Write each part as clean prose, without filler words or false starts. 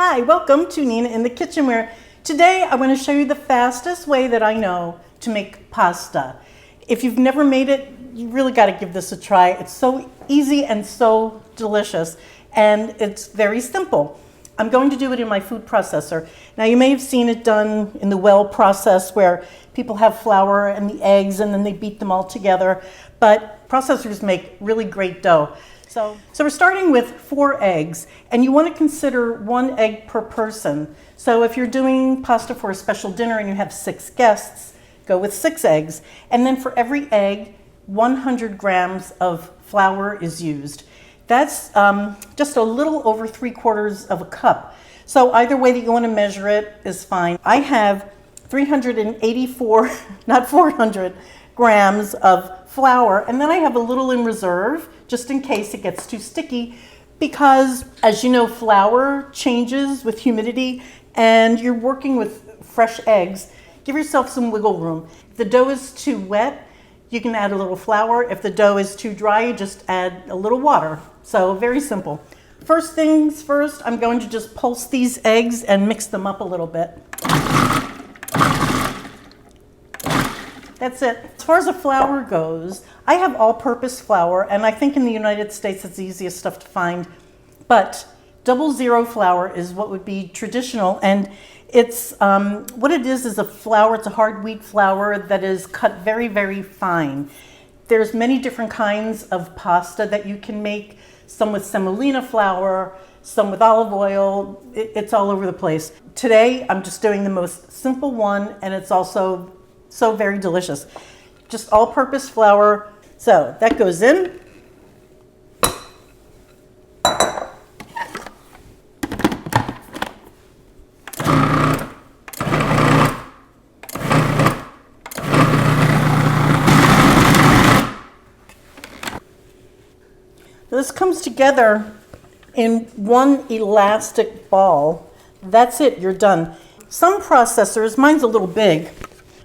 Hi, welcome to Nina in the Kitchen, where today I want to show you the fastest way that I know to make pasta. If you've never made it, you really got to give this a try. It's so easy and so delicious, and it's very simple. I'm going to do it in my food processor. Now, you may have seen it done in the well process where people have flour and the eggs and then they beat them all together, but processors make really great dough. So we're starting with 4 eggs, and you want to consider 1 egg per person. So if you're doing pasta for a special dinner and you have 6 guests, go with 6 eggs. And then for every egg, 100 grams of flour is used. That's just a little over 3/4 of a cup. So either way that you want to measure it is fine. I have 384, not 400 grams of flour, and then I have a little in reserve just in case it gets too sticky, because as you know, flour changes with humidity and you're working with fresh eggs. Give yourself some wiggle room. If the dough is too wet, you can add a little flour. If the dough is too dry, you just add a little water. So very simple. First things first, I'm going to just pulse these eggs and mix them up a little bit. That's it. As far as the flour goes, I have all-purpose flour, and I think in the United States it's the easiest stuff to find. But 00 flour is what would be traditional, and it's what it is a flour. It's a hard wheat flour that is cut very, very fine. There's many different kinds of pasta that you can make. Some with semolina flour, some with olive oil. It's all over the place. Today, I'm just doing the most simple one, and it's also so very delicious. Just all-purpose flour. So that goes in. This comes together in one elastic ball. That's it, you're done. Some processors, mine's a little big,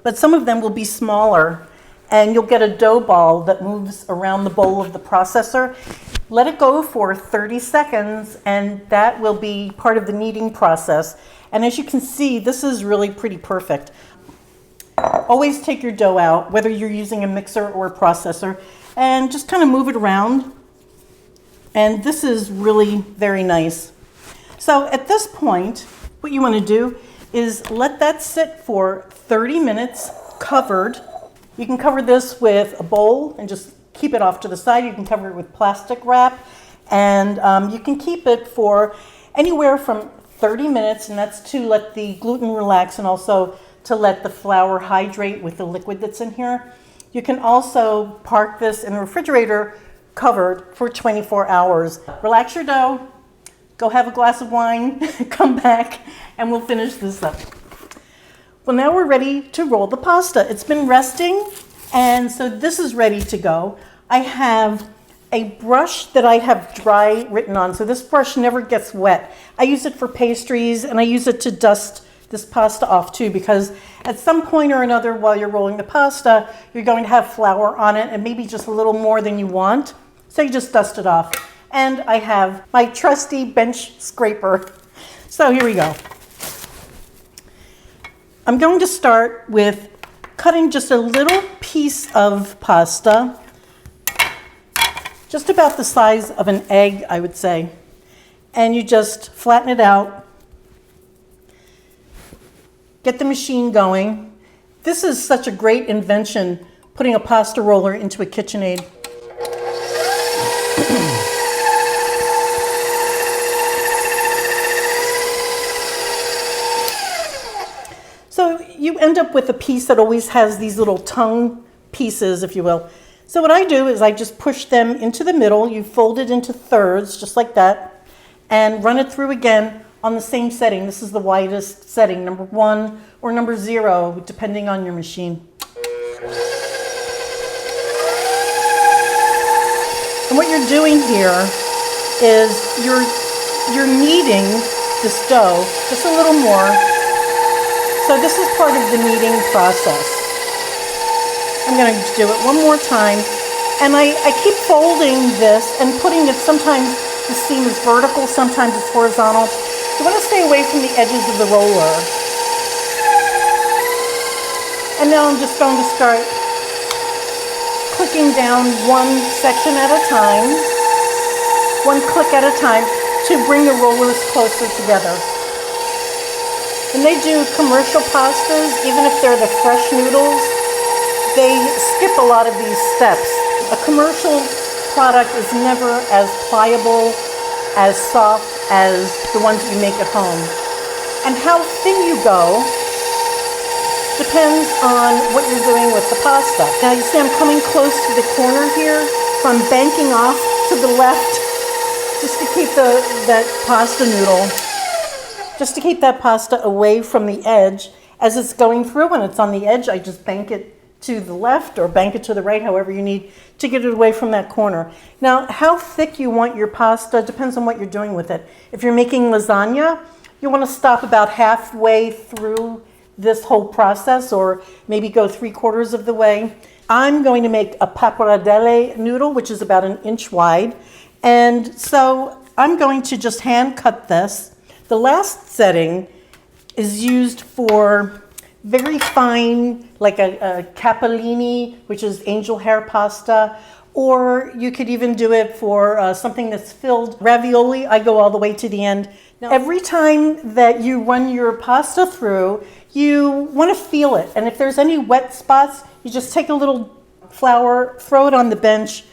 but some of them will be smaller, and you'll get a dough ball that moves around the bowl of the processor. Let it go for 30 seconds, and that will be part of the kneading process. And as you can see, this is really pretty perfect. Always take your dough out, whether you're using a mixer or a processor, and just kind of move it around. And this is really very nice. So at this point, what you want to do is let that sit for 30 minutes covered. You can cover this with a bowl and just keep it off to the side. You can cover it with plastic wrap, and you can keep it for anywhere from 30 minutes, and that's to let the gluten relax and also to let the flour hydrate with the liquid that's in here. You can also park this in the refrigerator covered for 24 hours. Relax your dough, go have a glass of wine, come back, and we'll finish this up. Well, now we're ready to roll the pasta. It's been resting, and so this is ready to go. I have a brush that I have dry written on, so this brush never gets wet. I use it for pastries, and I use it to dust this pasta off too, because at some point or another while you're rolling the pasta, you're going to have flour on it and maybe just a little more than you want. So you just dust it off. And I have my trusty bench scraper. So here we go. I'm going to start with cutting just a little piece of pasta, just about the size of an egg, I would say. And you just flatten it out. Get the machine going. This is such a great invention, putting a pasta roller into a Kitchenaid. So you end up with a piece that always has these little tongue pieces, if you will. So what I do is I just push them into the middle. You fold it into thirds, just like that, and run it through again on the same setting. This is the widest setting, number 1 or number 0, depending on your machine. And what you're doing here is you're kneading this dough just a little more. So this is part of the kneading process. I'm going to do it one more time. And I keep folding this and putting it, sometimes the seam is vertical, sometimes it's horizontal. You want to stay away from the edges of the roller. And now I'm just going to start clicking down one section at a time, one click at a time, to bring the rollers closer together. When they do commercial pastas, even if they're the fresh noodles, they skip a lot of these steps. A commercial product is never as pliable, as soft as the ones you make at home. And how thin you go depends on what you're doing with the pasta. Now you see I'm coming close to the corner here, so I'm banking off to the left just to keep that pasta noodle, just to keep that pasta away from the edge. As it's going through, when it's on the edge, I just bank it to the left or bank it to the right, however you need to get it away from that corner. Now, how thick you want your pasta depends on what you're doing with it. If you're making lasagna, you want to stop about halfway through this whole process, or maybe go 3/4 of the way. I'm going to make a pappardelle noodle, which is about 1 inch wide. And so I'm going to just hand cut this. The last setting is used for very fine, like a capellini, which is angel hair pasta, or you could even do it for something that's filled. Ravioli, I go all the way to the end. Now, every time that you run your pasta through, you want to feel it. And if there's any wet spots, you just take a little flour, throw it on the bench,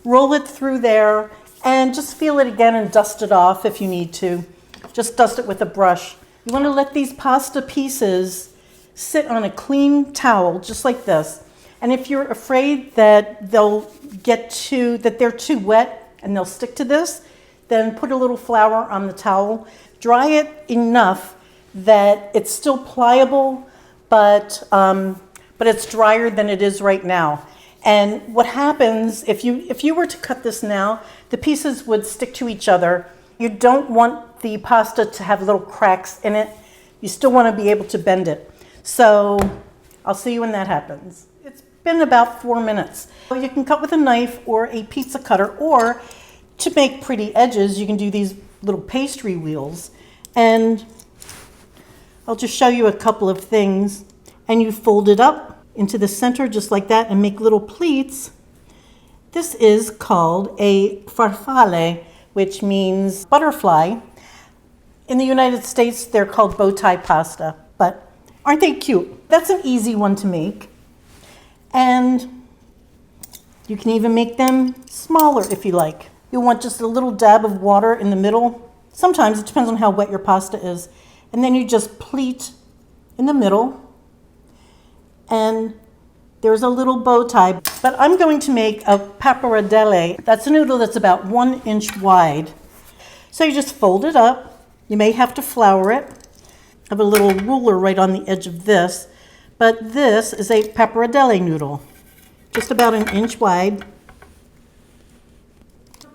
roll it through there, and just feel it again and dust it off if you need to. Just dust it with a brush. You want to let these pasta pieces sit on a clean towel, just like this. And if you're afraid that they're too wet and they'll stick to this, then put a little flour on the towel. Dry it enough that it's still pliable, but it's drier than it is right now. And what happens if you were to cut this now, the pieces would stick to each other. You don't want the pasta to have little cracks in it. You still want to be able to bend it. So I'll see you when that happens. It's been about 4 minutes. You can cut with a knife or a pizza cutter, or to make pretty edges, you can do these little pastry wheels. And I'll just show you a couple of things. And you fold it up into the center just like that and make little pleats. This is called a farfalle, which means butterfly. In the United States, they're called bow tie pasta, but aren't they cute? That's an easy one to make. And you can even make them smaller if you like. You'll want just a little dab of water in the middle. Sometimes it depends on how wet your pasta is. And then you just pleat in the middle. And there's a little bow tie. But I'm going to make a pappardelle. That's a noodle that's about 1 inch wide. So you just fold it up. You may have to flour it. I have a little ruler right on the edge of this. But this is a pappardelle noodle, just about 1 inch wide.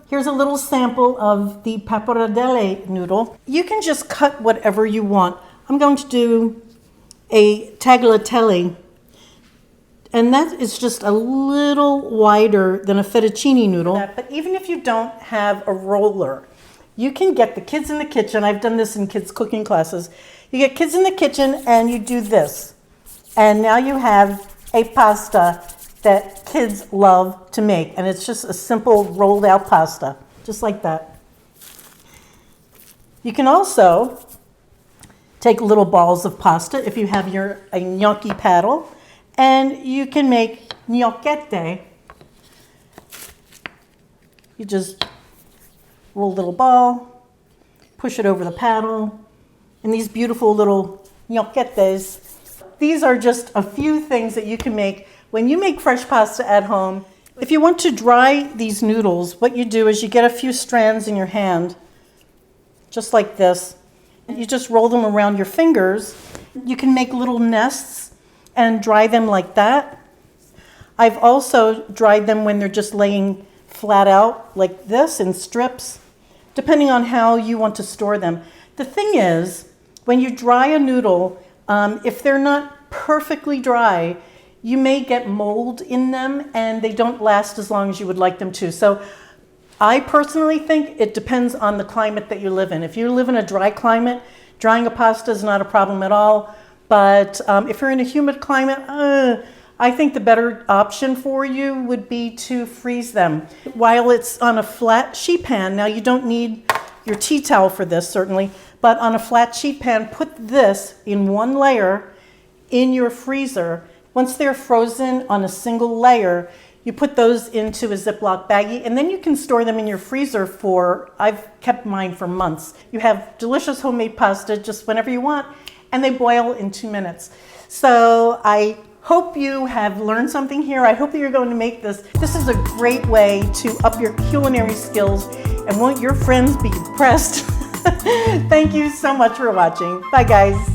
Here's a little sample of the pappardelle noodle. You can just cut whatever you want. I'm going to do a tagliatelle, and that is just a little wider than a fettuccine noodle. But even if you don't have a roller, you can get the kids in the kitchen. I've done this in kids' cooking classes. You get kids in the kitchen and you do this. And now you have a pasta that kids love to make. And it's just a simple rolled out pasta, just like that. You can also take little balls of pasta if you have a gnocchi paddle, and you can make gnocchette. You just roll a little ball, push it over the paddle, and these beautiful little gnocchettes. These are just a few things that you can make when you make fresh pasta at home. If you want to dry these noodles, what you do is you get a few strands in your hand, just like this, and you just roll them around your fingers. You can make little nests and dry them like that. I've also dried them when they're just laying flat out like this in strips, depending on how you want to store them. The thing is, when you dry a noodle, if they're not perfectly dry, you may get mold in them and they don't last as long as you would like them to. So I personally think it depends on the climate that you live in. If you live in a dry climate, drying a pasta is not a problem at all. But if you're in a humid climate, I think the better option for you would be to freeze them. While it's on a flat sheet pan, now you don't need your tea towel for this certainly, but on a flat sheet pan, put this in one layer in your freezer. Once they're frozen on a single layer, you put those into a Ziploc baggie, and then you can store them in your freezer for, I've kept mine for months. You have delicious homemade pasta just whenever you want, and they boil in 2 minutes. So I hope you have learned something here. I hope that you're going to make this. This is a great way to up your culinary skills, and won't your friends be impressed? Thank you so much for watching. Bye, guys.